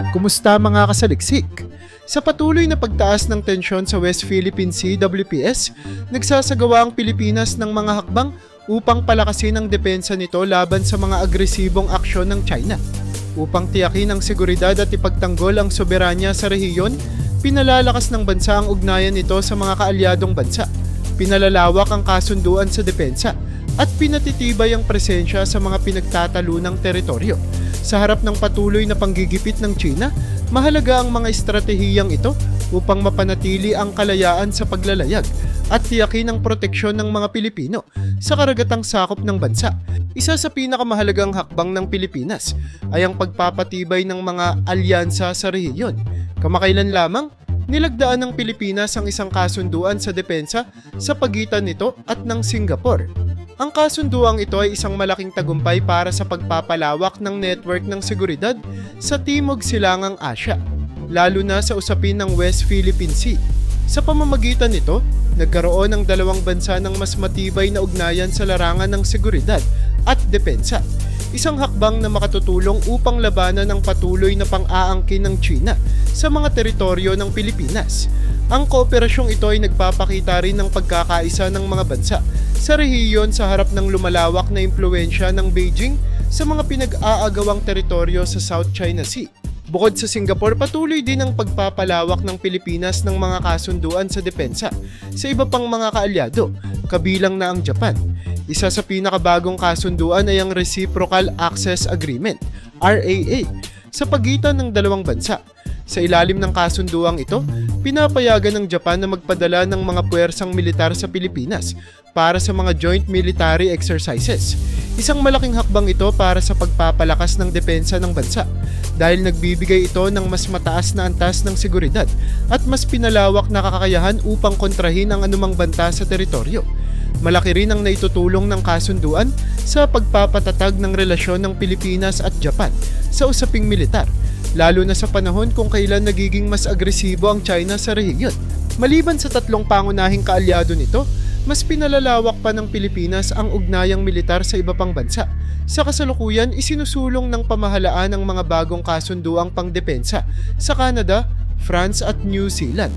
Kumusta mga kasaliksik? Sa patuloy na pagtaas ng tensyon sa West Philippine Sea WPS, nagsasagawa ang Pilipinas ng mga hakbang upang palakasin ang depensa nito laban sa mga agresibong aksyon ng China. Upang tiyakin ang seguridad at ipagtanggol ang soberanya sa rehiyon, pinalalakas ng bansa ang ugnayan nito sa mga kaalyadong bansa. Pinalalawak ang kasunduan sa depensa at pinatitibay ang presensya sa mga pinagtatalunang teritoryo. Sa harap ng patuloy na panggigipit ng China, mahalaga ang mga estratehiyang ito upang mapanatili ang kalayaan sa paglalayag at tiyakin ang proteksyon ng mga Pilipino sa karagatang sakop ng bansa. Isa sa pinakamahalagang hakbang ng Pilipinas ay ang pagpapatibay ng mga alyansa sa rehiyon. Kamakailan lamang, nilagdaan ng Pilipinas ang isang kasunduan sa depensa sa pagitan nito at ng Singapore. Ang kasunduang ito ay isang malaking tagumpay para sa pagpapalawak ng network ng seguridad sa Timog Silangang Asya, lalo na sa usapin ng West Philippine Sea. Sa pamamagitan nito, nagkaroon ng dalawang bansa ng mas matibay na ugnayan sa larangan ng seguridad at depensa. Isang hakbang na makatutulong upang labanan ang patuloy na pang-aangkin ng China sa mga teritoryo ng Pilipinas. Ang kooperasyong ito ay nagpapakita rin ng pagkakaisa ng mga bansa sa rehiyon sa harap ng lumalawak na impluwensya ng Beijing sa mga pinag-aagawang teritoryo sa South China Sea. Bukod sa Singapore, patuloy din ang pagpapalawak ng Pilipinas ng mga kasunduan sa depensa sa iba pang mga kaalyado, kabilang na ang Japan. Isa sa pinakabagong kasunduan ay ang Reciprocal Access Agreement, RAA, sa pagitan ng dalawang bansa. Sa ilalim ng kasunduang ito, pinapayagan ng Japan na magpadala ng mga puwersang militar sa Pilipinas para sa mga joint military exercises. Isang malaking hakbang ito para sa pagpapalakas ng depensa ng bansa dahil nagbibigay ito ng mas mataas na antas ng seguridad at mas pinalawak na kakayahan upang kontrahin ang anumang banta sa teritoryo. Malaki rin ang naitutulong ng kasunduan sa pagpapatatag ng relasyon ng Pilipinas at Japan sa usaping militar, lalo na sa panahon kung kailan nagiging mas agresibo ang China sa rehiyon. Maliban sa tatlong pangunahing kaalyado nito, mas pinalalawak pa ng Pilipinas ang ugnayang militar sa iba pang bansa. Sa kasalukuyan, isinusulong ng pamahalaan ang mga bagong kasunduang pangdepensa sa Canada, France at New Zealand.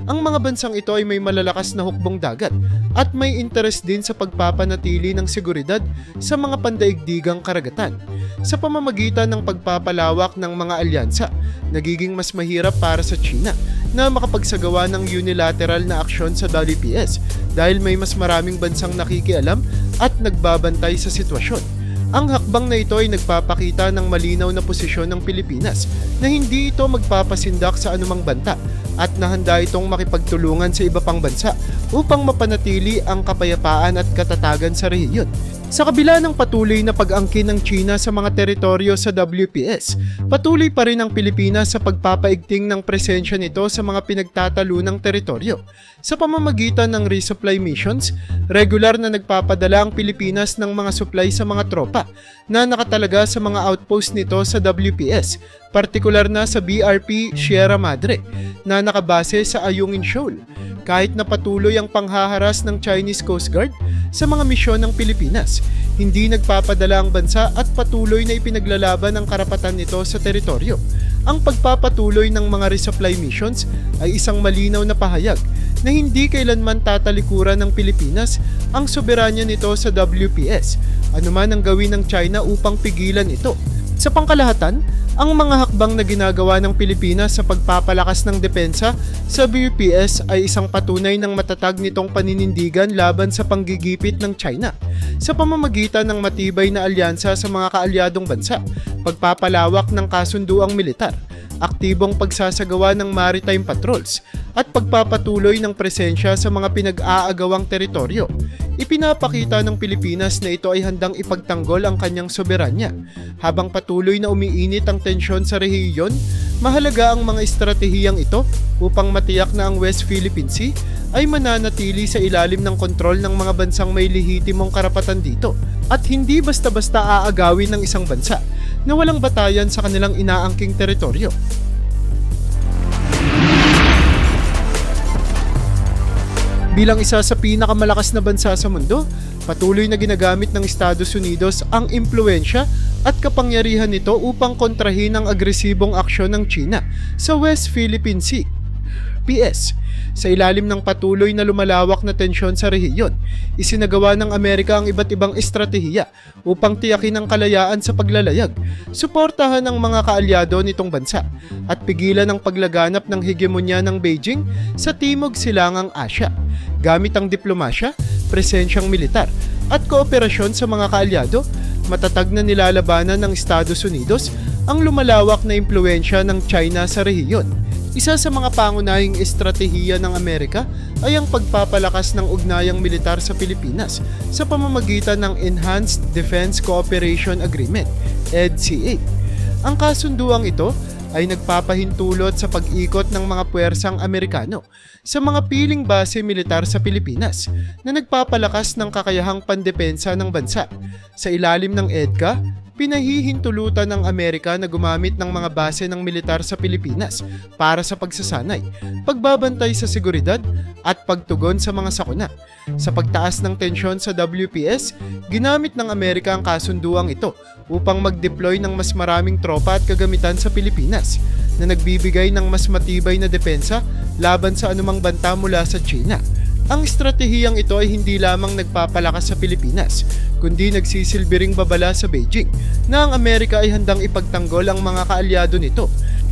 Ang mga bansang ito ay may malalakas na hukbong dagat at may interes din sa pagpapanatili ng seguridad sa mga pandaigdigang karagatan. Sa pamamagitan ng pagpapalawak ng mga alyansa, nagiging mas mahirap para sa China na makapagsagawa ng unilateral na aksyon sa WPS dahil may mas maraming bansang nakikialam at nagbabantay sa sitwasyon. Ang hakbang na ito ay nagpapakita ng malinaw na posisyon ng Pilipinas na hindi ito magpapasindak sa anumang banta at nahanda itong makipagtulungan sa iba pang bansa upang mapanatili ang kapayapaan at katatagan sa rehiyon. Sa kabila ng patuloy na pag-angkin ng China sa mga teritoryo sa WPS, patuloy pa rin ang Pilipinas sa pagpapaigting ng presensya nito sa mga pinagtatalunang teritoryo. Sa pamamagitan ng resupply missions, regular na nagpapadala ang Pilipinas ng mga supply sa mga tropa na nakatalaga sa mga outpost nito sa WPS, partikular na sa BRP Sierra Madre na nakabase sa Ayungin Shoal. Kahit na patuloy ang panghaharas ng Chinese Coast Guard sa mga misyon ng Pilipinas, hindi nagpapadala ang bansa at patuloy na ipinaglalaban ang karapatan nito sa teritoryo. Ang pagpapatuloy ng mga resupply missions ay isang malinaw na pahayag na hindi kailanman tatalikuran ng Pilipinas ang soberanya nito sa WPS, anuman ang gawin ng China upang pigilan ito. Sa pangkalahatan, ang mga hakbang na ginagawa ng Pilipinas sa pagpapalakas ng depensa sa WPS ay isang patunay ng matatag nitong paninindigan laban sa panggigipit ng China sa pamamagitan ng matibay na alyansa sa mga kaalyadong bansa, pagpapalawak ng kasunduang militar, aktibong pagsasagawa ng maritime patrols, at pagpapatuloy ng presensya sa mga pinag-aagawang teritoryo. Ipinapakita ng Pilipinas na ito ay handang ipagtanggol ang kanyang soberanya. Habang patuloy na umiinit ang tensyon sa rehiyon, mahalaga ang mga estratehiyang ito upang matiyak na ang West Philippine Sea ay mananatili sa ilalim ng kontrol ng mga bansang may lehitimong karapatan dito at hindi basta-basta aagawin ng isang bansa na walang batayan sa kanilang inaangking teritoryo. Bilang isa sa pinakamalakas na bansa sa mundo, Patuloy na ginagamit ng Estados Unidos ang impluensya at kapangyarihan nito upang kontrahin ang agresibong aksyon ng China sa West Philippine Sea. PS. Sa ilalim ng patuloy na lumalawak na tensyon sa rehiyon, isinagawa ng Amerika ang iba't ibang estratehiya upang tiyakin ang kalayaan sa paglalayag, suportahan ang mga kaalyado nitong bansa, at pigilan ang paglaganap ng hegemonya ng Beijing sa Timog Silangang Asya, gamit ang diplomasya, presensyang militar, at kooperasyon sa mga kaalyado. Matatag na nilalabanan ng Estados Unidos ang lumalawak na impluensya ng China sa rehiyon. Isa sa mga pangunahing estratehiya ng Amerika ay ang pagpapalakas ng ugnayang militar sa Pilipinas sa pamamagitan ng Enhanced Defense Cooperation Agreement, EDCA. Ang kasunduang ito ay nagpapahintulot sa pag-ikot ng mga puwersang Amerikano sa mga piling base militar sa Pilipinas na nagpapalakas ng kakayahang pandepensa ng bansa. Sa ilalim ng EDCA, pinahihintulutan ng Amerika na gumamit ng mga base ng militar sa Pilipinas para sa pagsasanay, pagbabantay sa seguridad at pagtugon sa mga sakuna. Sa pagtaas ng tensyon sa WPS, ginamit ng Amerika ang kasunduang ito upang mag-deploy ng mas maraming tropa at kagamitan sa Pilipinas na nagbibigay ng mas matibay na depensa laban sa anumang banta mula sa China. Ang estratehiyang ito ay hindi lamang nagpapalakas sa Pilipinas, kundi nagsisilbi ring babala sa Beijing na ang Amerika ay handang ipagtanggol ang mga kaalyado nito.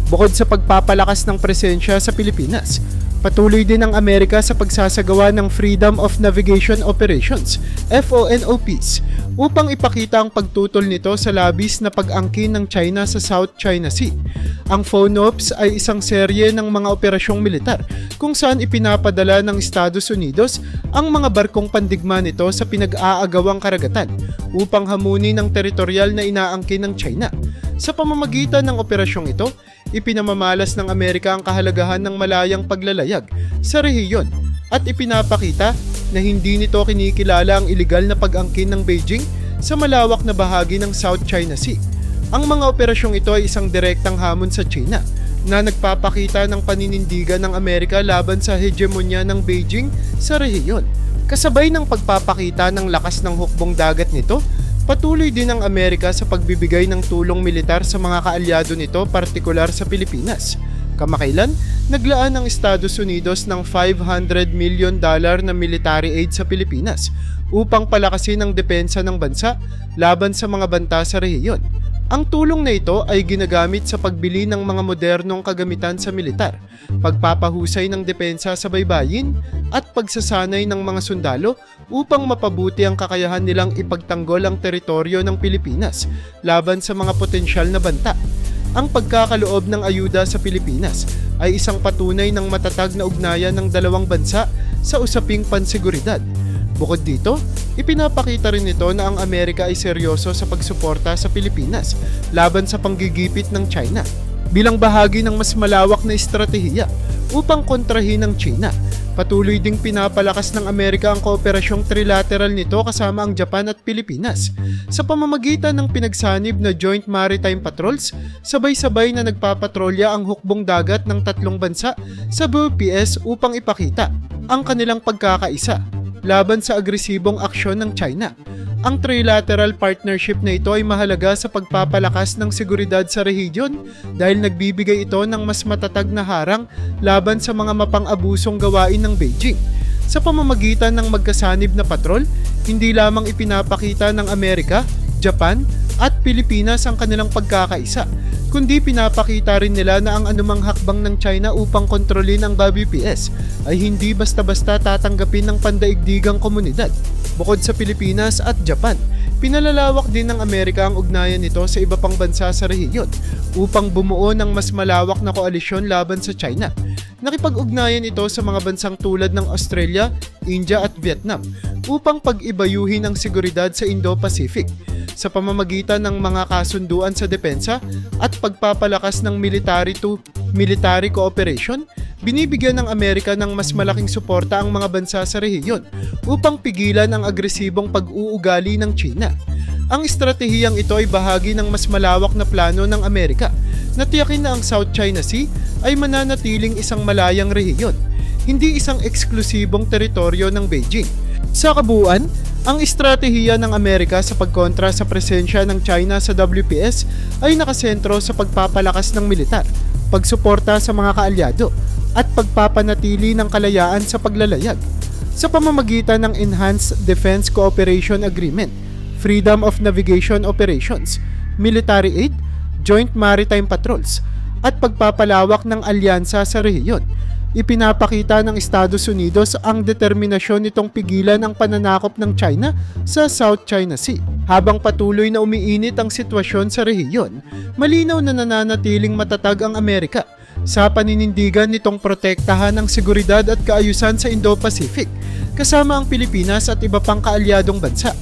Bukod sa pagpapalakas ng presensya sa Pilipinas, patuloy din ang Amerika sa pagsasagawa ng Freedom of Navigation Operations, FONOPs, upang ipakita ang pagtutol nito sa labis na pag-angkin ng China sa South China Sea. Ang FONOPs ay isang serye ng mga operasyong militar kung saan ipinapadala ng Estados Unidos ang mga barkong pandigma nito sa pinag-aagawang karagatan upang hamunin ang teritorial na inaangkin ng China. Sa pamamagitan ng operasyong ito, ipinamamalas ng Amerika ang kahalagahan ng malayang paglalayag sa rehiyon at ipinapakita na hindi nito kinikilala ang iligal na pag-angkin ng Beijing sa malawak na bahagi ng South China Sea. Ang mga operasyong ito ay isang direktang hamon sa China na nagpapakita ng paninindigan ng Amerika laban sa hegemonya ng Beijing sa rehiyon. Kasabay ng pagpapakita ng lakas ng hukbong dagat nito, patuloy din ang Amerika sa pagbibigay ng tulong militar sa mga kaalyado nito, partikular sa Pilipinas. Kamakailan, naglaan ang Estados Unidos ng $500 million na military aid sa Pilipinas upang palakasin ang depensa ng bansa laban sa mga banta sa rehiyon. Ang tulong na ito ay ginagamit sa pagbili ng mga modernong kagamitan sa militar, pagpapahusay ng depensa sa baybayin, at pagsasanay ng mga sundalo upang mapabuti ang kakayahan nilang ipagtanggol ang teritoryo ng Pilipinas laban sa mga potensyal na banta. Ang pagkakaloob ng ayuda sa Pilipinas ay isang patunay ng matatag na ugnayan ng dalawang bansa sa usaping panseguridad. Bukod dito, ipinapakita rin nito na ang Amerika ay seryoso sa pagsuporta sa Pilipinas laban sa panggigipit ng China bilang bahagi ng mas malawak na estratehiya upang kontrahin ng China. Patuloy ding pinapalakas ng Amerika ang kooperasyong trilateral nito kasama ang Japan at Pilipinas sa pamamagitan ng pinagsanib na Joint Maritime Patrols. Sabay-sabay na nagpapatrolya ang hukbong dagat ng tatlong bansa sa WPS upang ipakita ang kanilang pagkakaisa laban sa agresibong aksyon ng China. Ang trilateral partnership na ito ay mahalaga sa pagpapalakas ng seguridad sa rehiyon dahil nagbibigay ito ng mas matatag na harang laban sa mga mapang-abusong gawain ng Beijing. Sa pamamagitan ng magkasanib na patrol, hindi lamang ipinapakita ng Amerika, Japan at Pilipinas ang kanilang pagkakaisa, kundi pinapakita rin nila na ang anumang hakbang ng China upang kontrolin ang WPS ay hindi basta-basta tatanggapin ng pandaigdigang komunidad. Bukod sa Pilipinas at Japan, pinalalawak din ng Amerika ang ugnayan nito sa iba pang bansa sa rehiyon upang bumuo ng mas malawak na koalisyon laban sa China. Nakipag-ugnayan ito sa mga bansang tulad ng Australia, India at Vietnam upang pag-ibayuhin ang seguridad sa Indo-Pacific sa pamamagitan ng mga kasunduan sa depensa at pagpapalakas ng military cooperation. Binibigyan ng Amerika ng mas malaking suporta ang mga bansa sa rehiyon upang pigilan ang agresibong pag-uugali ng China. Ang estratehiyang ito ay bahagi ng mas malawak na plano ng Amerika na tiyakin na ang South China Sea ay mananatiling isang malayang rehiyon, hindi isang eksklusibong teritoryo ng Beijing. Sa kabuuan, Ang estratehiya ng Amerika sa pagkontra sa presensya ng China sa WPS ay nakasentro sa pagpapalakas ng militar, pagsuporta sa mga kaalyado, at pagpapanatili ng kalayaan sa paglalayag sa pamamagitan ng Enhanced Defense Cooperation Agreement, Freedom of Navigation Operations, Military Aid, Joint Maritime Patrols, at pagpapalawak ng alyansa sa rehiyon. Ipinapakita ng Estados Unidos ang determinasyon nitong pigilan ang pananakop ng China sa South China Sea. Habang patuloy na umiinit ang sitwasyon sa rehiyon, malinaw na nananatiling matatag ang Amerika sa paninindigan nitong protektahan ang seguridad at kaayusan sa Indo-Pacific, kasama ang Pilipinas at iba pang kaalyadong bansa.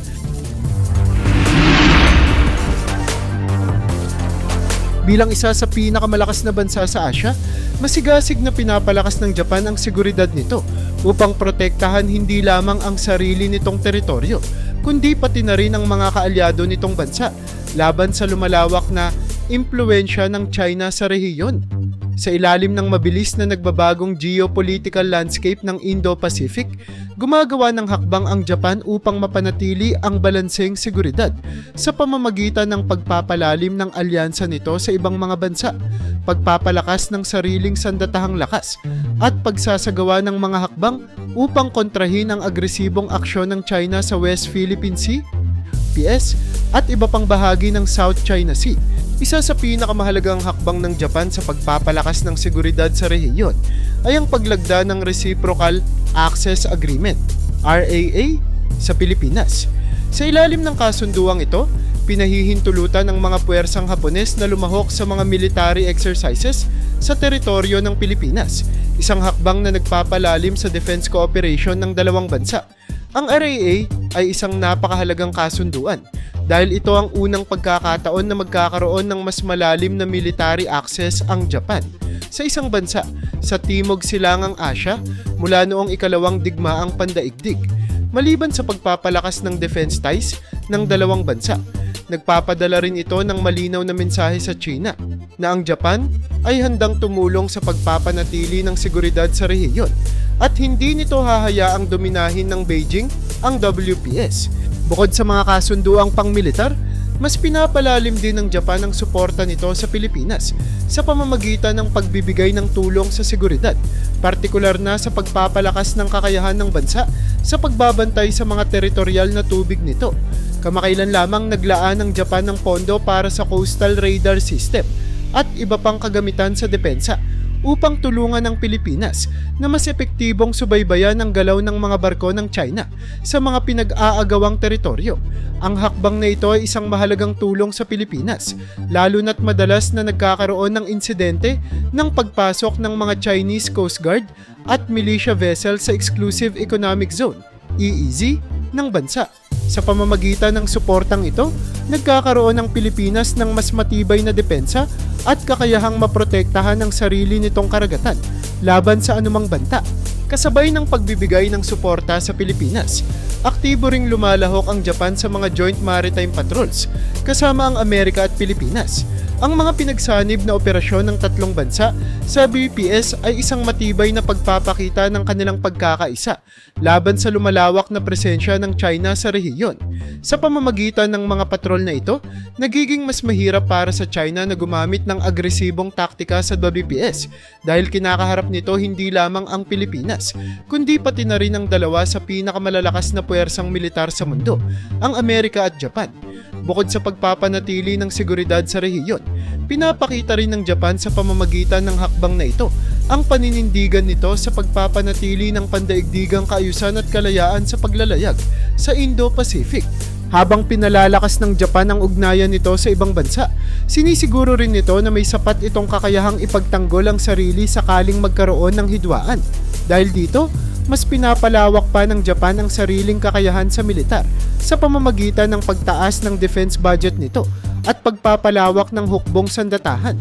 Bilang isa sa pinakamalakas na bansa sa Asia, masigasig na pinapalakas ng Japan ang seguridad nito upang protektahan hindi lamang ang sarili nitong teritoryo, kundi pati na rin ang mga kaalyado nitong bansa laban sa lumalawak na impluwensya ng China sa rehiyon. Sa ilalim ng mabilis na nagbabagong geopolitical landscape ng Indo-Pacific, gumagawa ng hakbang ang Japan upang mapanatili ang balanseng seguridad sa pamamagitan ng pagpapalalim ng alyansa nito sa ibang mga bansa, pagpapalakas ng sariling sandatahang lakas, at pagsasagawa ng mga hakbang upang kontrahin ang agresibong aksyon ng China sa West Philippine Sea, PS, at iba pang bahagi ng South China Sea. Isa sa pinakamahalagang hakbang ng Japan sa pagpapalakas ng seguridad sa rehiyon ay ang paglagda ng Reciprocal Access Agreement, RAA, sa Pilipinas. Sa ilalim ng kasunduang ito, pinahihintulutan ng mga puwersang Hapones na lumahok sa mga military exercises sa teritoryo ng Pilipinas, isang hakbang na nagpapalalim sa defense cooperation ng dalawang bansa. Ang RAA ay isang napakahalagang kasunduan dahil ito ang unang pagkakataon na magkakaroon ng mas malalim na military access ang Japan sa isang bansa sa Timog Silangang Asya mula noong ikalawang digmaang pandaigdig. Maliban sa pagpapalakas ng defense ties ng dalawang bansa, nagpapadala rin ito ng malinaw na mensahe sa China na ang Japan ay handang tumulong sa pagpapanatili ng seguridad sa rehiyon at hindi nito hahayaang dominahin ng Beijing ang WPS. Bukod sa mga kasunduang pangmilitar, mas pinapalalim din ng Japan ang suporta nito sa Pilipinas sa pamamagitan ng pagbibigay ng tulong sa seguridad, partikular na sa pagpapalakas ng kakayahan ng bansa sa pagbabantay sa mga teritorial na tubig nito. Kamakailan lamang naglaan ng Japan ng pondo para sa coastal radar system at iba pang kagamitan sa depensa upang tulungan ang Pilipinas na mas epektibong subaybayan ang galaw ng mga barko ng China sa mga pinag-aagawang teritoryo. Ang hakbang na ito ay isang mahalagang tulong sa Pilipinas, lalo na't madalas na nagkakaroon ng insidente ng pagpasok ng mga Chinese Coast Guard at militia vessel sa Exclusive Economic Zone, EEZ, ng bansa. Sa pamamagitan ng suportang ito, nagkakaroon ng Pilipinas ng mas matibay na depensa at kakayahang maprotektahan ang sarili nitong karagatan laban sa anumang banta. Kasabay ng pagbibigay ng suporta sa Pilipinas, aktibo ring lumalahok ang Japan sa mga joint maritime patrols kasama ang Amerika at Pilipinas. Ang mga pinagsanib na operasyon ng tatlong bansa sa BPS ay isang matibay na pagpapakita ng kanilang pagkakaisa laban sa lumalawak na presensya ng China sa rehiyon. Sa pamamagitan ng mga patrol na ito, nagiging mas mahirap para sa China na gumamit ng agresibong taktika sa WPS dahil kinakaharap nito hindi lamang ang Pilipinas, kundi pati na rin ang dalawa sa pinakamalalakas na puwersang militar sa mundo, ang Amerika at Japan. Bukod sa pagpapanatili ng seguridad sa rehiyon, pinapakita rin ng Japan sa pamamagitan ng hakbang na ito ang paninindigan nito sa pagpapanatili ng pandaigdigang kaayusan at kalayaan sa paglalayag sa Indo-Pacific. Habang pinalalakas ng Japan ang ugnayan nito sa ibang bansa, sinisiguro rin nito na may sapat itong kakayahang ipagtanggol ang sarili sakaling magkaroon ng hidwaan. Dahil dito, mas pinapalawak pa ng Japan ang sariling kakayahan sa militar sa pamamagitan ng pagtaas ng defense budget nito at pagpapalawak ng hukbong sandatahan.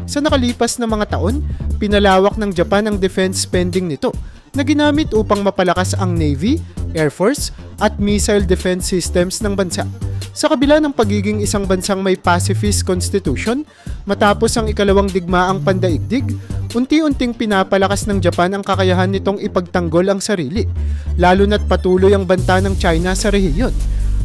Sa nakalipas na mga taon, pinalawak ng Japan ang defense spending nito na ginamit upang mapalakas ang Navy, Air Force at missile defense systems ng bansa. Sa kabila ng pagiging isang bansang may pacifist constitution, matapos ang ikalawang digmaang pandaigdig, Unti-unting pinapalakas ng Japan ang kakayahan nitong ipagtanggol ang sarili, lalo na't patuloy ang banta ng China sa rehiyon.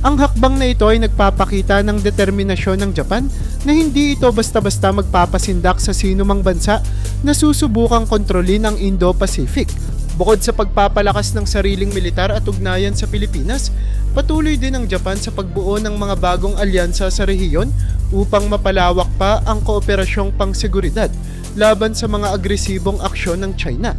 Ang hakbang na ito ay nagpapakita ng determinasyon ng Japan na hindi ito basta-basta magpapasindak sa sinumang bansa na susubukang kontrolin ang Indo-Pacific. Bukod sa pagpapalakas ng sariling militar at ugnayan sa Pilipinas, patuloy din ang Japan sa pagbuo ng mga bagong alyansa sa rehiyon upang mapalawak pa ang kooperasyong pangseguridad laban sa mga agresibong aksyon ng China.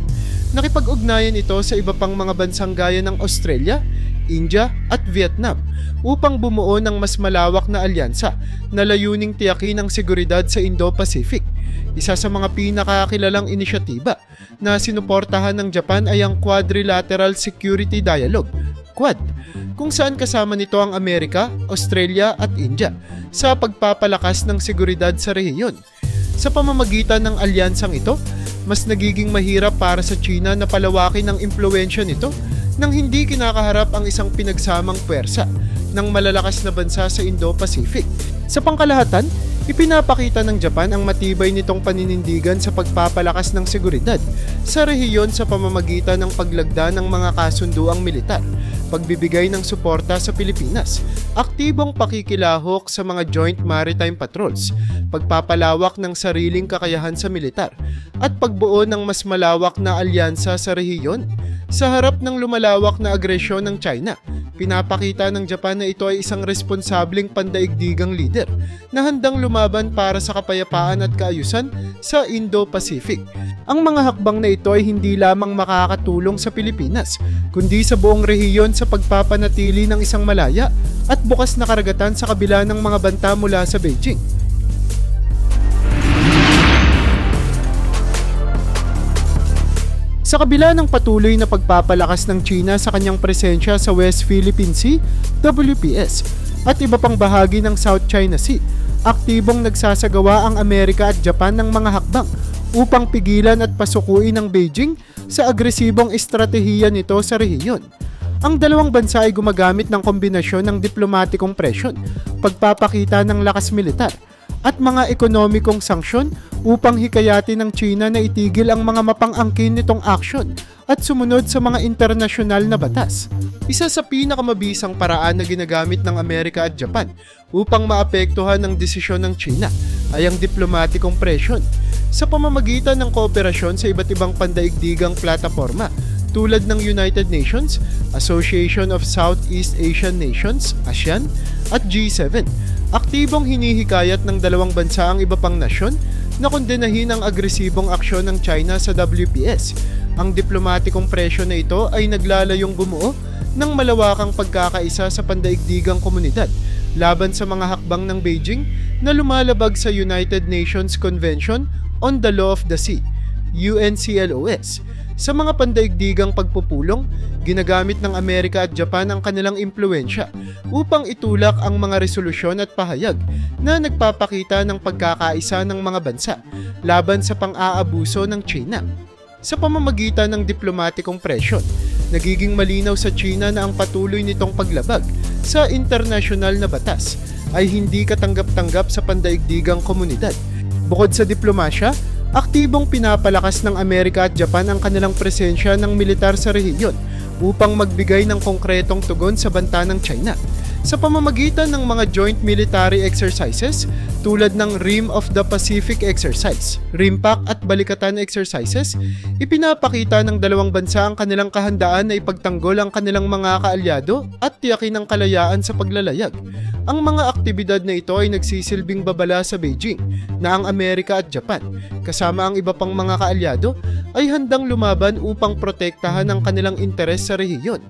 Nakipag-ugnayan ito sa iba pang mga bansang gaya ng Australia, India at Vietnam upang bumuo ng mas malawak na alyansa na layuning tiyakin ang seguridad sa Indo-Pacific. Isa sa mga pinakakilalang inisyatiba na sinuportahan ng Japan ay ang Quadrilateral Security Dialogue, Quad, kung saan kasama nito ang Amerika, Australia at India sa pagpapalakas ng seguridad sa rehiyon. Sa pamamagitan ng alyansang ito, mas nagiging mahirap para sa China na palawakin ang impluwensya nito nang hindi kinakaharap ang isang pinagsamang puwersa ng malalakas na bansa sa Indo-Pacific. Sa pangkalahatan, ipinapakita ng Japan ang matibay nitong paninindigan sa pagpapalakas ng seguridad sa rehiyon sa pamamagitan ng paglagda ng mga kasunduang militar, pagbibigay ng suporta sa Pilipinas, aktibong pakikilahok sa mga joint maritime patrols, pagpapalawak ng sariling kakayahan sa militar, at pagbuo ng mas malawak na alyansa sa rehiyon. Sa harap ng lumalawak na agresyon ng China, pinapakita ng Japan na ito ay isang responsableng pandaigdigang leader na handang lumaban para sa kapayapaan at kaayusan sa Indo-Pacific. Ang mga hakbang na ito ay hindi lamang makakatulong sa Pilipinas, kundi sa buong rehiyon sa pagpapanatili ng isang malaya at bukas na karagatan sa kabila ng mga banta mula sa Beijing. Sa kabila ng patuloy na pagpapalakas ng China sa kanyang presensya sa West Philippine Sea, WPS, at iba pang bahagi ng South China Sea, aktibong nagsasagawa ang Amerika at Japan ng mga hakbang upang pigilan at pasukuin ng Beijing sa agresibong estratehiya nito sa rehiyon. Ang dalawang bansa ay gumagamit ng kombinasyon ng diplomatikong presyon, pagpapakita ng lakas militar, at mga ekonomikong sanksyon upang hikayatin ng China na itigil ang mga mapang-angkin nitong aksyon at sumunod sa mga internasyonal na batas. Isa sa pinakamabisang paraan na ginagamit ng Amerika at Japan upang maapektuhan ang desisyon ng China ay ang diplomatikong presyon sa pamamagitan ng kooperasyon sa iba't ibang pandaigdigang plataporma tulad ng United Nations, Association of Southeast Asian Nations, ASEAN, at G7. Aktibong hinihikayat ng dalawang bansa ang iba pang nasyon na kondenahin ang agresibong aksyon ng China sa WPS. Ang diplomatikong presyon na ito ay naglalayong bumuo ng malawakang pagkakaisa sa pandaigdigang komunidad laban sa mga hakbang ng Beijing na lumalabag sa United Nations Convention on the Law of the Sea, UNCLOS. Sa mga pandaigdigang pagpupulong, ginagamit ng Amerika at Japan ang kanilang impluwensya upang itulak ang mga resolusyon at pahayag na nagpapakita ng pagkakaisa ng mga bansa laban sa pang-aabuso ng China. Sa pamamagitan ng diplomatikong presyon, nagiging malinaw sa China na ang patuloy nitong paglabag sa internasyonal na batas ay hindi katanggap-tanggap sa pandaigdigang komunidad. Bukod sa diplomasya, aktibong pinapalakas ng Amerika at Japan ang kanilang presensya ng militar sa rehiyon upang magbigay ng konkretong tugon sa banta ng China. Sa pamamagitan ng mga joint military exercises tulad ng Rim of the Pacific Exercise, RIMPAC at Balikatan Exercises, ipinapakita ng dalawang bansa ang kanilang kahandaan na ipagtanggol ang kanilang mga kaalyado at tiyakin ang kalayaan sa paglalayag. Ang mga aktibidad na ito ay nagsisilbing babala sa Beijing na ang Amerika at Japan, kasama ang iba pang mga kaalyado, ay handang lumaban upang protektahan ang kanilang interes sa rehiyon.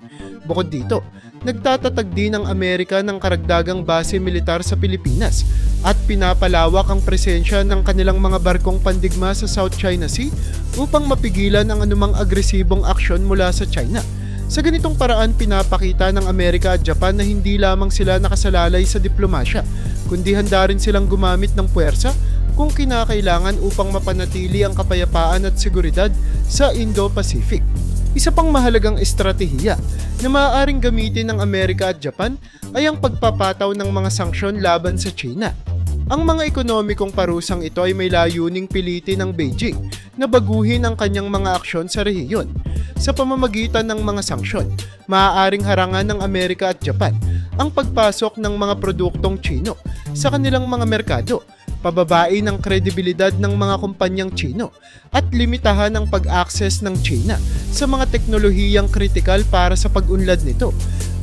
Bukod dito, nagtatatag din ang Amerika ng karagdagang base militar sa Pilipinas at pinapalawak ang presensya ng kanilang mga barkong pandigma sa South China Sea upang mapigilan ang anumang agresibong aksyon mula sa China. Sa ganitong paraan, pinapakita ng Amerika at Japan na hindi lamang sila nakasalalay sa diplomasya, kundi handa rin silang gumamit ng puwersa kung kinakailangan upang mapanatili ang kapayapaan at seguridad sa Indo-Pacific. Isa pang mahalagang estratehiya na maaaring gamitin ng Amerika at Japan ay ang pagpapataw ng mga sanksyon laban sa China. Ang mga ekonomikong parusang ito ay may layuning pilitin ng Beijing na baguhin ang kanyang mga aksyon sa rehiyon. Sa pamamagitan ng mga sanksyon, maaaring harangan ng Amerika at Japan ang pagpasok ng mga produktong Tsino sa kanilang mga merkado, pababain ang kredibilidad ng mga kumpanyang Tsino, at limitahan ang pag-access ng China sa mga teknolohiyang kritikal para sa pag-unlad nito.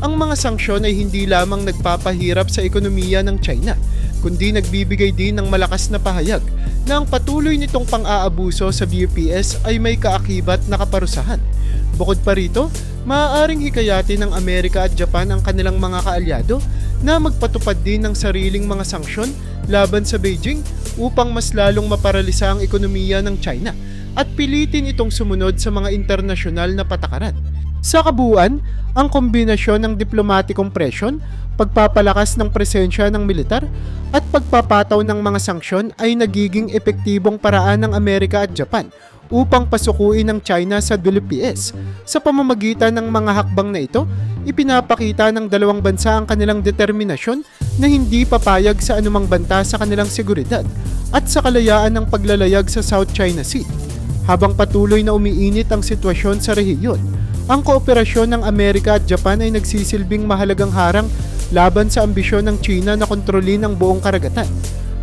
Ang mga sanksyon ay hindi lamang nagpapahirap sa ekonomiya ng China, kundi nagbibigay din ng malakas na pahayag na ang patuloy nitong pang-aabuso sa WPS ay may kaakibat na kaparusahan. Bukod pa rito, maaaring hikayatin ng Amerika at Japan ang kanilang mga kaalyado na magpatupad din ng sariling mga sanksyon laban sa Beijing upang mas lalong maparalisa ang ekonomiya ng China at pilitin itong sumunod sa mga internasyonal na patakaran. Sa kabuuan, ang kombinasyon ng diplomatikong presyon, pagpapalakas ng presensya ng militar, at pagpapataw ng mga sanksyon ay nagiging epektibong paraan ng Amerika at Japan upang pasukuin ng China sa WPS. Sa pamamagitan ng mga hakbang na ito, ipinapakita ng dalawang bansa ang kanilang determinasyon na hindi papayag sa anumang banta sa kanilang seguridad at sa kalayaan ng paglalayag sa South China Sea. Habang patuloy na umiinit ang sitwasyon sa rehiyon, ang kooperasyon ng Amerika at Japan ay nagsisilbing mahalagang harang laban sa ambisyon ng China na kontrolin ang buong karagatan.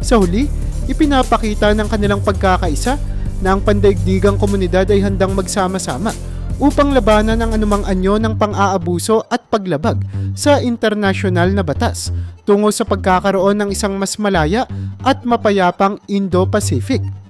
Sa huli, ipinapakita ng kanilang pagkakaisa na ang pandaigdigang komunidad ay handang magsama-sama upang labanan ang anumang anyo ng pang-aabuso at paglabag sa internasyonal na batas tungo sa pagkakaroon ng isang mas malaya at mapayapang Indo-Pacific.